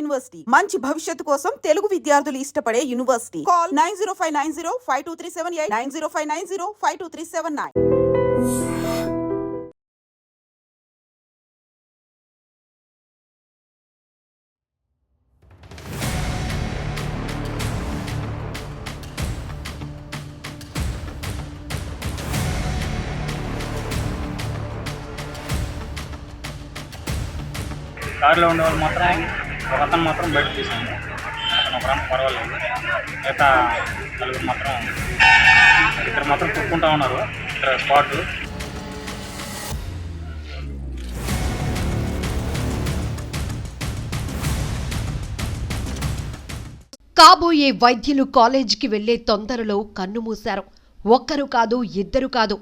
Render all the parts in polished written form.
University మంచి భవిష్యత్తు కోసం తెలుగు విద్యార్థులు ఇష్టపడే యూనివర్సిటీ. కాల్ 9059052378 9059052379. కారులో ఉండేవాళ్ళు మాత్రం ఒక అతను మాత్రం బయట తీసాను. అతను ఒక పర్వాలేదు. మిగతా నలుగురు మాత్రం ఇద్దరు మాత్రం కొట్టుకుంటా ఉన్నారు. ఇక్కడ స్పాట్ కాబోయే వైద్యులు కాలేజీకి వెళ్లే తొందరలో కన్నుమూశారు. ఒక్కరు కాదు, ఇద్దరు కాదు,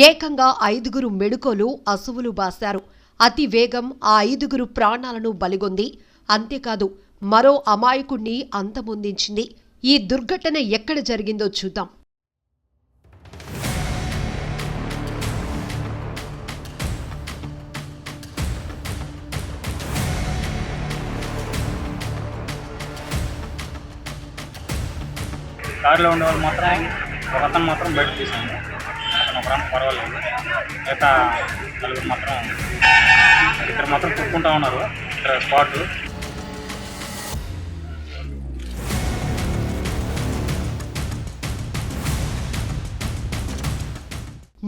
ఏకంగా 5గురు మెడుకోలు అసువులు బాశారు. అతి వేగం ఆ 5గురు ప్రాణాలను బలిగొంది. అంతేకాదు, మరో అమాయకుణ్ణి అంతమొందించింది. ఈ దుర్ఘటన ఎక్కడ జరిగిందో చూద్దాం. కారులో ఉండేవాళ్ళు మాత్రం ఒక అతను మాత్రం బయట తీసాను. అతను ఒక పర్వాలేదు. మిగతా నలుగురు మాత్రం ఇద్దరు మాత్రం కొట్టుకుంటా ఉన్నారు. ఇక్కడ స్పాట్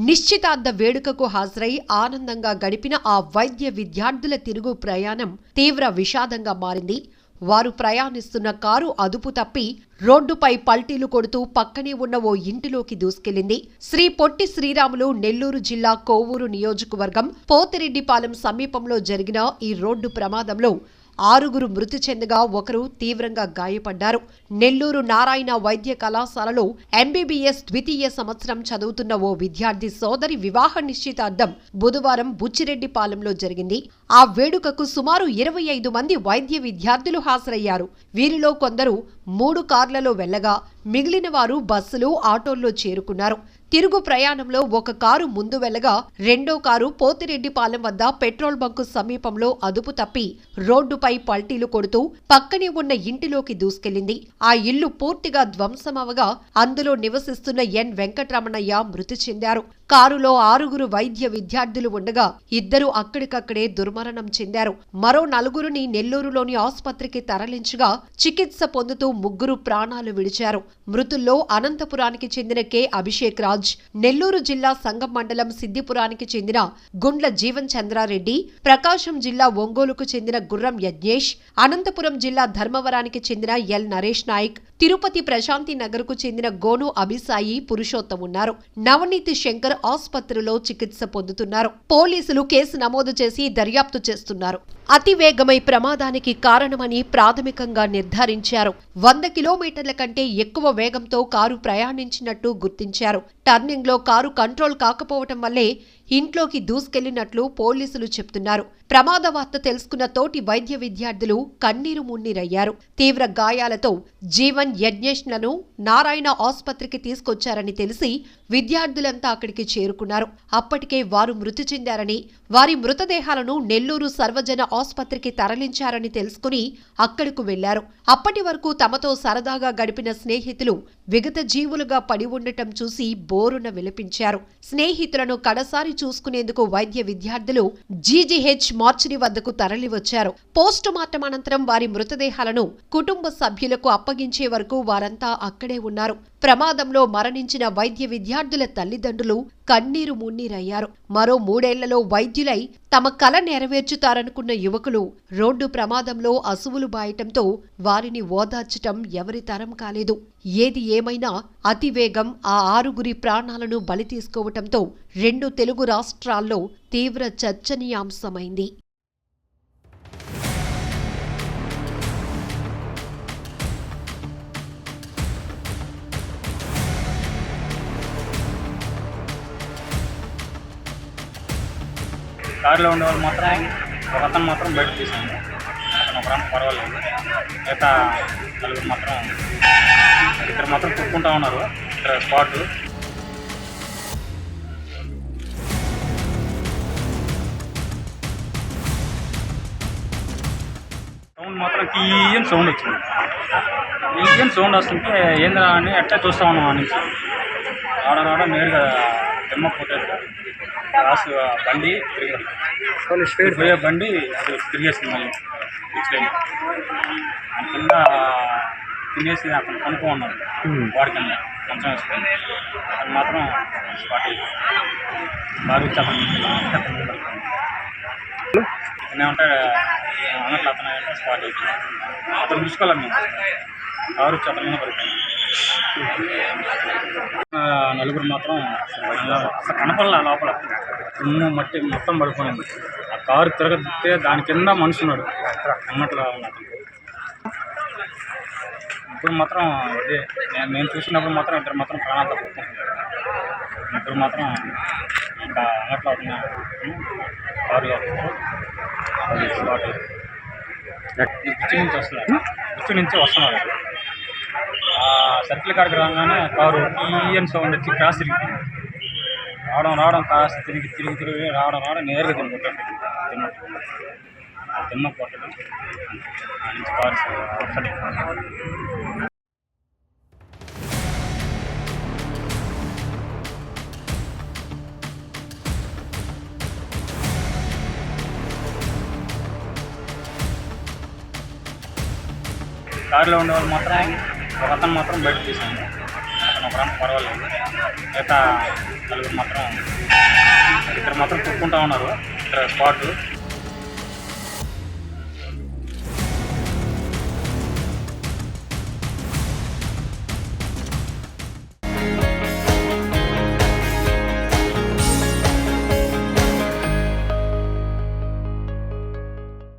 నిశ్చితార్థ వేడుకకు హాజరై ఆనందంగా గడిపిన ఆ వైద్య విద్యార్థుల తిరుగు ప్రయాణం తీవ్ర విషాదంగా మారింది. వారు ప్రయాణిస్తున్న కారు అదుపు తప్పి రోడ్డుపై పల్టీలు కొడుతూ పక్కనే ఉన్న ఓ ఇంటిలోకి దూసుకెళ్లింది. శ్రీ పొట్టి శ్రీరాములు నెల్లూరు జిల్లా కోవూరు నియోజకవర్గం పోతిరెడ్డిపాలెం సమీపంలో జరిగిన ఈ రోడ్డు ప్రమాదంలో 6గురు మృతి చెందగా ఒకరు తీవ్రంగా గాయపడ్డారు. నెల్లూరు నారాయణ వైద్య కళాశాలలో ఎంబీబీఎస్ ద్వితీయ సంవత్సరం చదువుతున్న ఓ విద్యార్థి సోదరి వివాహ నిశ్చితార్థం బుధవారం బుచ్చిరెడ్డిపాలెంలో జరిగింది. ఆ వేడుకకు సుమారు 25 మంది వైద్య విద్యార్థులు హాజరయ్యారు. వీరిలో కొందరు 3 కార్లలో వెళ్లగా మిగిలిన వారు బస్సులు, ఆటోల్లో చేరుకున్నారు. తిరుగు ప్రయాణంలో ఒక కారు ముందు వెళ్లగా రెండో కారు పోతిరెడ్డిపాలెం వద్ద పెట్రోల్ బంకు సమీపంలో అదుపు తప్పి రోడ్డుపై పల్టీలు కొడుతూ పక్కనే ఉన్న ఇంటిలోకి దూసుకెళ్లింది. ఆ ఇల్లు పూర్తిగా ధ్వంసమవగా అందులో నివసిస్తున్న ఎన్ వెంకటరమణయ్య మృతి చెందారు. కారులో 6గురు వైద్య విద్యార్థులు ఉండగా 2 అక్కడికక్కడే దుర్మరణం చెందారు. మరో 4గురిని నెల్లూరులోని ఆసుపత్రికి తరలించగా చికిత్స పొందుతూ 3 ప్రాణాలు విడిచారు. మృతుల్లో అనంతపురానికి చెందిన కె అభిషేక్ రాజ్, నెల్లూరు జిల్లా సంగం మండలం సిద్దిపురానికి చెందిన గుండ్ల జీవన్ చంద్రారెడ్డి, ప్రకాశం జిల్లా ఒంగోలుకు చెందిన గుర్రం యజ్ఞేష్, అనంతపురం జిల్లా ధర్మవరానికి చెందిన ఎల్ నరేష్ నాయక్, తిరుపతి ప్రశాంతి నగర్ కు చెందిన గోను అభిసాయి పురుషోత్తం ఉన్నారు. నవనీతి శంకర్ ఆసుపత్రిలో చికిత్స పొందుతున్నారు. పోలీసులు కేసు నమోదు చేసి దర్యాప్తు చేస్తున్నారు. అతివేగమై ప్రమాదానికి కారణమని ప్రాథమికంగా నిర్ధారించారు. 100 కిలోమీటర్ల కంటే ఎక్కువ వేగంతో కారు ప్రయాణించినట్టు గుర్తించారు. టర్నింగ్లో కారు కంట్రోల్ కాకపోవటం వల్లే ఇంట్లోకి దూసుకెళ్లినట్లు పోలీసులు చెప్తున్నారు. ప్రమాద వార్త తెలుసుకున్న తోటి వైద్య విద్యార్థులు కన్నీరు మున్నీరయ్యారు. తీవ్ర గాయాలతో జీవన్ యజ్ఞేష్లను నారాయణ ఆసుపత్రికి తీసుకొచ్చారని తెలిసి విద్యార్థులంతా అక్కడికి చేరుకున్నారు. అప్పటికే వారు మృతి చెందారని, వారి మృతదేహాలను నెల్లూరు సర్వజన ఆసుపత్రికి తరలించారని తెలుసుకుని అక్కడకు వెళ్లారు. అప్పటి వరకు తమతో సరదాగా గడిపిన స్నేహితులు విగత జీవులుగా పడి ఉండటం చూసి బోరున విలపించారు. స్నేహితులను కడసారి చూసుకునేందుకు వైద్య విద్యార్థులు జీజీహెచ్ మార్చిరి వద్దకు తరలివచ్చారు. పోస్టుమార్టం అనంతరం వారి మృతదేహాలను కుటుంబ సభ్యులకు అప్పగించే వరకు వారంతా అక్కడే ఉన్నారు. ప్రమాదంలో మరణించిన వైద్య విద్యార్థుల తల్లిదండ్రులు కన్నీరు మున్నీరయ్యారు. మరో 3 ఏళ్లలో వైద్యులై తమ కల నెరవేర్చుతారనుకున్న యువకులు రోడ్డు ప్రమాదంలో అసువులు బాయటంతో వారిని ఓదార్చటం ఎవరి తరం కాలేదు. ఏది ఏమైనా అతివేగం ఆ 6గురి ప్రాణాలను బలి తీసుకోవటంతో 2 తెలుగు రాష్ట్రాల్లో తీవ్ర చర్చనీయాంశమైంది. కారులో ఉండేవాళ్ళు మాత్రం ఒక అతను మాత్రం బయట తీసాను. అతను ఒక పర్వాలేదు. మిగతా నలుగురు మాత్రం ఇద్దరు మాత్రం కొట్టుకుంటా ఉన్నారు. ఇక్కడ స్పాట్ టౌన్ మాత్రం తీయని సౌండ్ వచ్చింది. తీయని సౌండ్ వస్తుంటే ఏంద్రా అని అట్లా చూస్తా ఉన్నాం. ఆ నుంచి రావడం నేరుగా తిమ్మకపోతే రాసు బండి తిరిగి పోయే బండి అది తిరిగేసింది. మళ్ళీ ఇట్లయింది కింద తినేసి అక్కడ కనుక్కో ఉన్నాడు వాడి కింద కొంచెం వేసుకొని అతను మాత్రం స్పాట్ అయ్యింది. బాగా వచ్చి అతను ఏమంటే అన్నట్లు అతను అంటే స్పాట్ అయిపోయింది. అతను చూసుకోవాలి మేము కారు వచ్చి అతని మీద పడిపోయింది. నలుగురు మాత్రం అసలు కనపడలే లోపల మట్టి మొత్తం పడిపోయింది. ఆ కారు తిరగతే దాని కింద మనిషి ఉన్నాడు అన్నట్లు ఉన్నట్టు. ఇప్పుడు మాత్రం అదే నేను చూసినప్పుడు మాత్రం ఇద్దరు మాత్రం ప్రాణాలు తప్పుకుంటున్నారు. ఇద్దరు మాత్రం ఇంకా అన్నట్లు అవుతున్నారు. కారులో స్పాట్ గుచ్చి నుంచి వస్తున్నారు. సర్కిల్ కాడికి రాగానే కారు టీఎన్ సౌండ్ వచ్చి క్రాస్ తిరిగిపోయింది. రావడం కాస్త తిరిగి రావడం నేరుగా తిమ్మ కొట్టడం ఆ నుంచి కారు ఒక్కటి. కారులో ఉండే వాళ్ళు మాత్రం ఒక అతను మాత్రం బయటకు తీసాను. అతను ఒకరానికి పర్వాలేదు. మిగతా నలుగురు మాత్రం ఇద్దరు మాత్రం కొట్టుకుంటా ఉన్నారు. ఇక్కడ స్పాట్